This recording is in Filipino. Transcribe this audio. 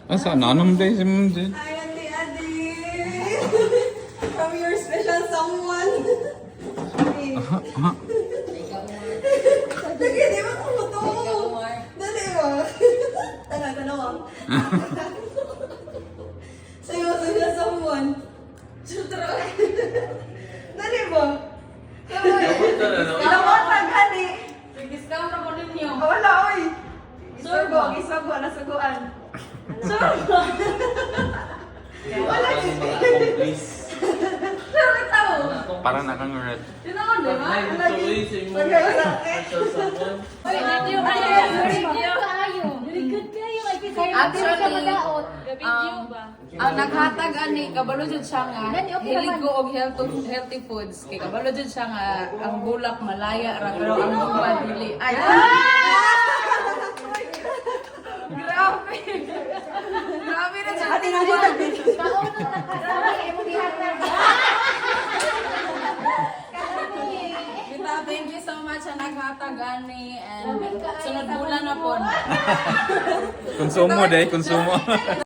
Asa nanom day si Ma'am Jen? Hi, Ate Adi! From your special someone. Lagi, di ba ito mo to? Dali ba? Tanawa. Sa'yo, special someone. Sutra. Dali ba? Ilawatan, hali. Discount ako ninyo. Wala, oy. Isugo, nasuguan. Sugo. Wala, Pero tao. Para na kang red. Tinaon, di ba? Ay, Video ba? Actually, ang naghatag ani kabalo jud siya nga hilig ko og healthy foods kay kabalo jud siya nga ang bulak malaya ra pero ang uban dili. Ay. Grabe. Grabe na siya. Ate nga dito. Kita, thank you so much sa naghatag ani and sunod bulan na po. Konsumo day, konsumo.